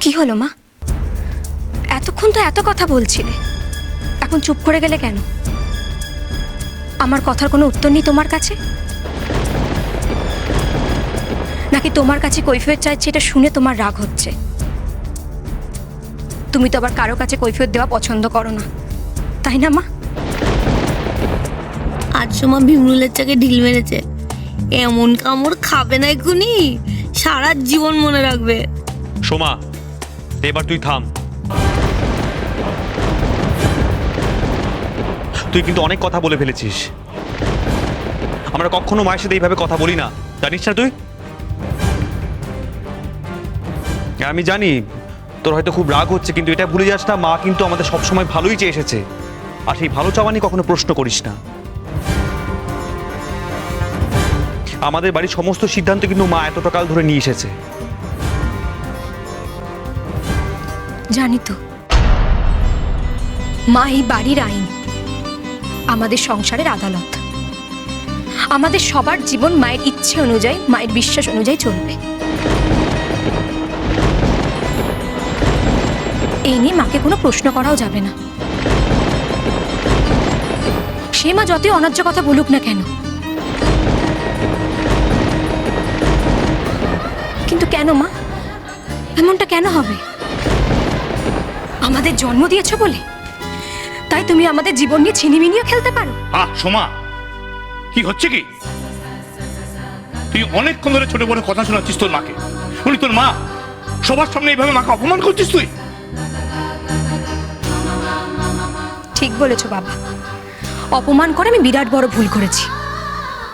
কি হলো মা? এতক্ষণ তো এত কথা বলছিলে, এখন চুপ করে গেলে কেন? আমার কথার কোনো উত্তর নেই তোমার কাছে? নাকি তোমার কাছে কৈফিয়ত চাইছে এটা শুনে তোমার রাগ হচ্ছে? তুমি তো আবার কারো কাছে কৈফিয়ত দেওয়া পছন্দ করো না, তাই না মা? আজ সময় ভীমরুলের চাকে ঢিল মেরেছে, এমন কামড় খাবে না এক্ষুনি, সারা জীবন মনে রাখবে। সোমা, এবার তুই থাম। তুই কিন্তু অনেক কথা বলে ফেলেছিস। আমরা কখনো মায়ের সাথে এইভাবে কথা বলি না, জানিস না তুই? আমি জানি তোর হয়তো খুব রাগ হচ্ছে, কিন্তু এটা ভুলে যাস না, মা কিন্তু আমাদের সবসময় ভালোই চেয়ে এসেছে। আর সেই ভালো চাওয়া নিয়ে কখনো প্রশ্ন করিস না। আমাদের বাড়ির সমস্ত সিদ্ধান্ত কিন্তু মা এতটা কাল ধরে নিয়ে এসেছে। জানি তো মা এই বাড়ির আইন, আমাদের সংসারের আদালত। আমাদের সবার জীবন মায়ের ইচ্ছে অনুযায়ী, মায়ের বিশ্বাস অনুযায়ী চলবে। এই নিয়ে মাকে কোনো প্রশ্ন করাও যাবে না। সে মা যতই অন্যায্য কথা বলুক না কেন। কিন্তু কেন মা, এমনটা কেন হবে? আমাদের জন্ম দিয়েছো বলে তাই তুমি আমাদের জীবন নিয়ে ছিনিমিনিও খেলতে পারো? সোমা, কি হচ্ছে কি? তুই অনেকক্ষণ ধরে ছোট বড় কথা শোনাচ্ছিস তোর মাকে। উনি তোর মা, সবার সামনে এইভাবে মাকে অপমান করছিস তুই। ঠিক বলেছো বাবা, অপমান করে আমি বিরাট বড় ভুল করেছি।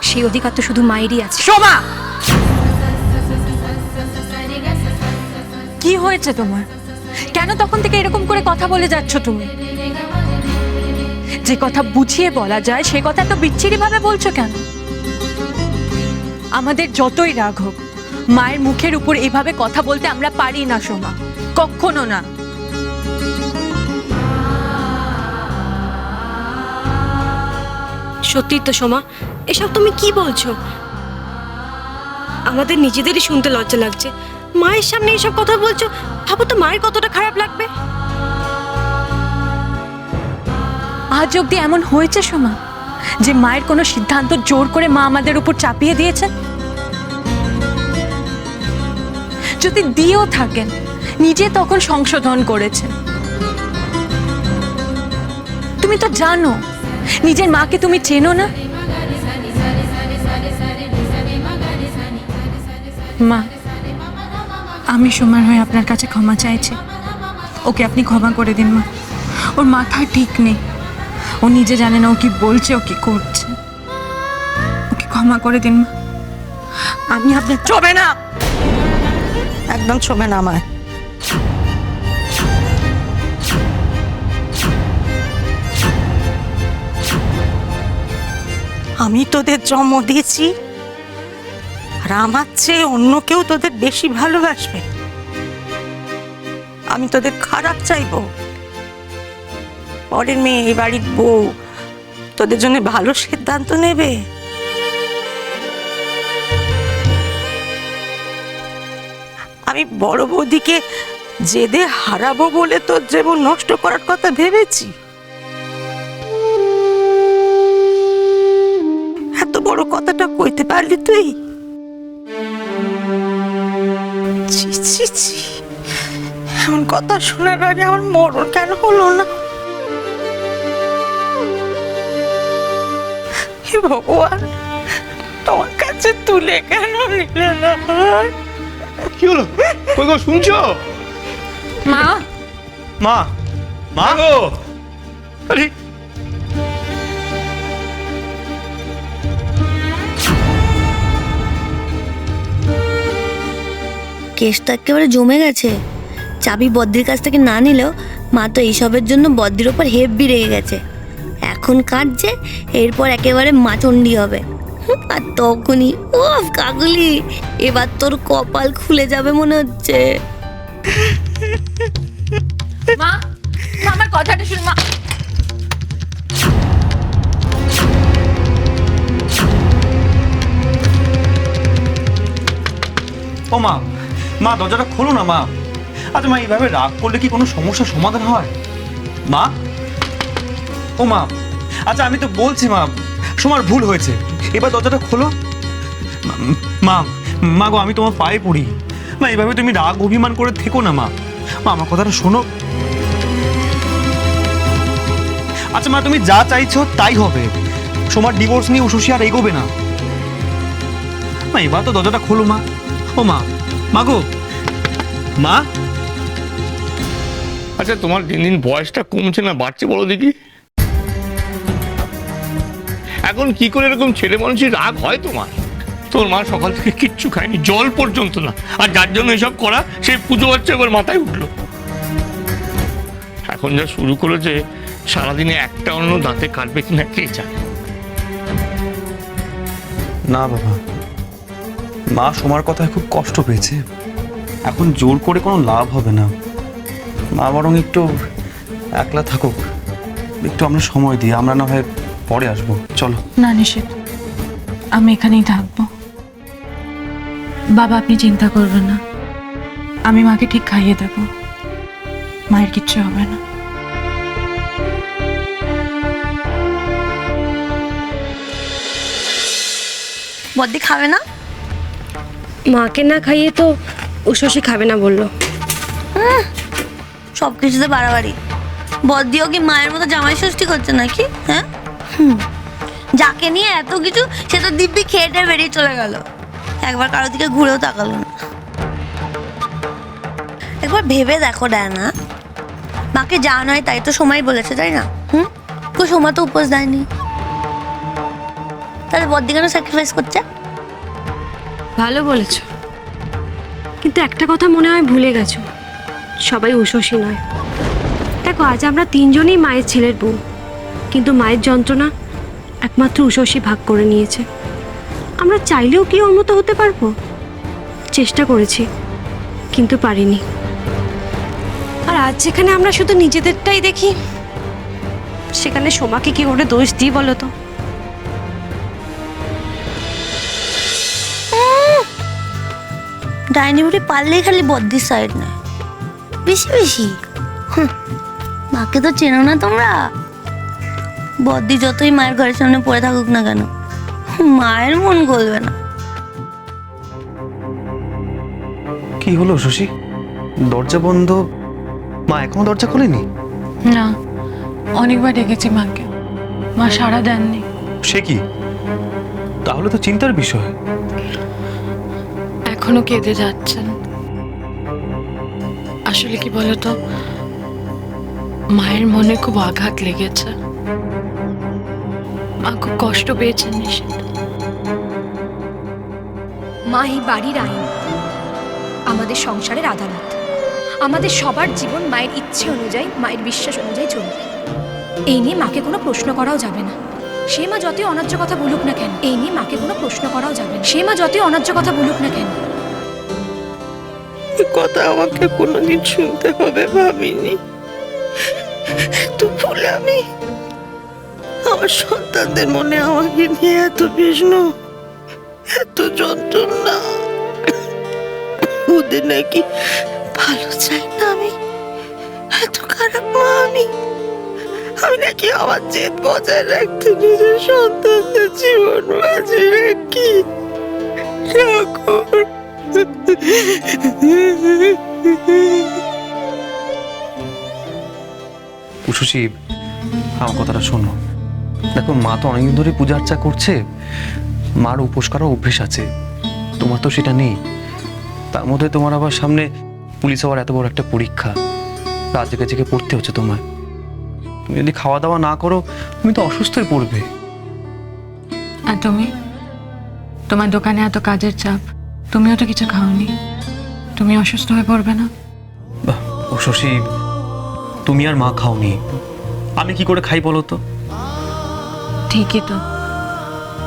সেই অধিকার তো শুধু মায়েরই আছে। শোভা, কি হয়েছে তোমার? কেন তখন থেকে এরকম করে কথা বলে যাচ্ছ তুমি? যে কথা বুঝিয়ে বলা যায় সে কথা তো বিচ্ছিরি ভাবে বলছো কেন? আমাদের যতই রাগ হোক, মায়ের মুখের উপর এইভাবে কথা বলতে আমরা পারি না সোমা, কখনো না। সত্যি তো সোমা, এসব তুমি কি বলছো? আমাদের নিজেদেরই শুনতে লজ্জা লাগছে। মায়ের সামনে এসব কথা বলছো, ভাবো তো মায়ের কতটা খারাপ লাগবে। আজ অব্দি এমন হয়েছে সোমা যে মায়ের কোনো সিদ্ধান্ত জোর করে মা আমাদের উপর চাপিয়ে দিয়েছে? যদি দিয়েও থাকেন, নিজে তখন সংশোধন করেছেন। তুমি তো জানো নিজের মাকে তুমি চেনো না। মা, আমি সোমার হয়ে আপনার কাছে ক্ষমা চাইছি। ওকে আপনি ক্ষমা করে দিন মা। ওর মাথা ঠিক নেই, ও নিজে জানে না ও কি বলছে, ও কি করছে। ওকে ক্ষমা করে দিন মা। আমি আপনার ছবে না, একদম ছবে না আমায়। আমি তোদের জন্ম দিয়েছি, আর আমার চেয়ে অন্য কেউ তোদের বেশি ভালোবাসবে? আমি তোদের খারাপ চাইবো? পরের মেয়ে, এই বাড়ির বউ, তোদের জন্য ভালো সিদ্ধান্ত নেবে? আমি বড় বৌদিকে জেদে হারাবো বলে তোর জীবন নষ্ট করার কথা ভেবেছি? এত বড় কথাটা কইতে পারলি তুই? ছি ছি ছি, এমন কথা শোনার আগে আমার মরণ কেন হলো না? হে ভগবান, তোমার কাছে তুলে কেন নিলে না? কি হলো? কই গো, শুনছো? মা, মা, মা গো, আরে কেসটা একেবারে জমে গেছে। চাবি বদ্দির কাছ থেকে না নিলেও মা তো এইসবের জন্য বদ্দির ওপর হেব্বি রেগে গেছে। এখন কাঁদছে, এরপর একেবারে মাচন্ডি হবে। আর তখনই ওফ কাগুলি, এবার তোর কপাল খুলে যাবে মনে হচ্ছে। মা, আমার কথাটা শুন মা। ও মা, মা দরজাটা খোলো না মা। আচ্ছা মা, এইভাবে রাগ করলে কি কোনো সমস্যার সমাধান হয়? মা, ও মা, আচ্ছা আমি তো বলছি মা, সোমার ভুল হয়েছে, এবার দরজাটা খোলো। মা, মা গো, আমি তোমার পায়ে পড়ি মা, এইভাবে তুমি রাগ অভিমান করে থেকো না মা। মা, আমার কথাটা শোনো। আচ্ছা মা, তুমি যা চাইছো তাই হবে। সোমার ডিভোর্স নিয়ে উশসী আর এগোবে না মা, এবার তো দরজাটা খোলো মা। ও মা, মা গো, মা। আচ্ছা তোমার দিন দিন বয়সটা কমছে না বাড়ছে বলো দেখি? এখন কি করে এরকম ছেলে মানুষের রাগ হয় তোমার? তোর মা সকাল থেকে কিচ্ছু খায়নি, জল পর্যন্ত না, আর যার জন্য এসব করা সেই পুজো হচ্ছে একবার মাথায় উঠলো। এখন যা শুরু করেছে, সারাদিনে একটা অন্য দাঁতে কাটবে কিনা কে জানে। না বাবা, মা সোমার কথায় খুব কষ্ট পেয়েছে, এখন জোর করে কোনো লাভ হবে না। মা বরং একটু একলা থাকুক, একটু আমরা সময় দিই, আমরা না হয় পরে আসবো। চলো। না নিশিত, আমি এখানেই থাকবো। বাবা আপনি চিন্তা করবেন না, আমি মাকে ঠিক খাইয়ে দেবো, মায়ের কিচ্ছু হবে না। বদ্দি খাবে না? মাকে না খাইয়ে তো উশসী খাবে না বললো। সব কিছুতে বাড়াবাড়ি। বদ্দিও কি মায়ের মতো জামাই ষষ্ঠী করছে নাকি? হ্যাঁ, যাকে নিয়ে এত কিছু সে তো দিব্যি খেয়ে বেরিয়ে চলে গেল, একবার কারোর দিকে ঘুরেও তাকালো না। একবার ভেবে দেখো ডায়না, মাকে যা নয় তাই তো সময় বলেছে, তাই না? সময় তো উপোস দেয়নি, তাহলে বদ্দি কেন স্যাক্রিফাইস করছে? ভালো বলেছ, কিন্তু একটা কথা মনে হয় ভুলে গেছো, সবাই উশসী নয়। দেখো আজ আমরা তিনজনই মায়ের ছেলের বউ, কিন্তু মায়ের যন্ত্রণা একমাত্র উশসী ভাগ করে নিয়েছে। আমরা চাইলেও কি ওর মতো হতে পারবো? চেষ্টা করেছি কিন্তু পারিনি। আর আজ যেখানে আমরা শুধু নিজেদেরটাই দেখি, সেখানে সোমাকে কি করে দোষ দিই বলো তো? ডাইনি বুড়ি পারলেই খালি বদ্দির সাইড নেয়, বেশি বেশি। মাকে তো চেনো না তোমরা, বদ্দি যতই মায়ের ঘরের সামনে পড়ে থাকুক না কেন, মায়ের মন গলবে না। কি হলো শশী, দরজা বন্ধ? মা এখনো দরজা খোলেনি? না, অনেকবার ডেকেছি মাকে, মা সাড়া দেননি। সে কি, তাহলে তো চিন্তার বিষয়। এখনো কেঁদে যাচ্ছেন। আসলে কি বলতো, মায়ের মনে খুব আঘাত লেগেছে, মা খুব কষ্ট পেয়েছেন নিশিত। মা এই বাড়ির আইন, আমাদের সংসারের আদালত, আমাদের সবার জীবন মায়ের ইচ্ছে অনুযায়ী, মায়ের বিশ্বাস অনুযায়ী চলবে। এই নিয়ে মাকে কোনো প্রশ্ন করাও যাবে না। সে মা যতই অন্যায্য কথা বলুক না কেন, এই নিয়ে মাকে কোনো প্রশ্ন করাও যাবে না। সে মা যতই অন্যায্য কথা বলুক না কেন। কথা আমাকে কোনোদিন শুনতে হবে ভাবিনি, তো ভুল আমি। আমার সন্তানদের মনে আমাকে নিয়ে এত প্রশ্ন, এত যন্ত্রণা, ওদের নাকি ভালো চাই না আমি, এত খারাপ মা আমি নাকি আমার জেদ বজায় রাখতে নিজের সন্তানদের জীবন বাজি রাখি। ঠাকুর, উশসী, আমার কথাটা শোনো। দেখো মা তো অনেকদিন ধরে পূজা আর্চা করছে, মার উপোস করার অভ্যেস আছে, তোমার তো সেটা নেই। তার মধ্যে তোমার আবার সামনে পুলিশ হওয়ার এত বড় একটা পরীক্ষা, রাত জেগে জেগে পড়তে হচ্ছে তোমায়। তুমি যদি খাওয়া দাওয়া না করো, তুমি তো অসুস্থ হয়ে পড়বে। আর তুমি, তোমার দোকানে এত কাজের চাপ, তুমিও তো কিছু খাওনি, তুমি অসুস্থ হয়ে পড়বে না? শশী, তুমি আর মা খাওনি, আমি কি করে খাই বলো তো? ঠিকই তো,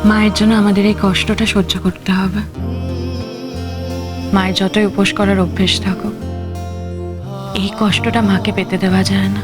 মায়ের জন্য আমাদের এই কষ্টটা সহ্য করতে হবে। মায়ের যতই উপোস করার অভ্যেস থাকুক, এই কষ্টটা মাকে পেতে দেওয়া যায় না।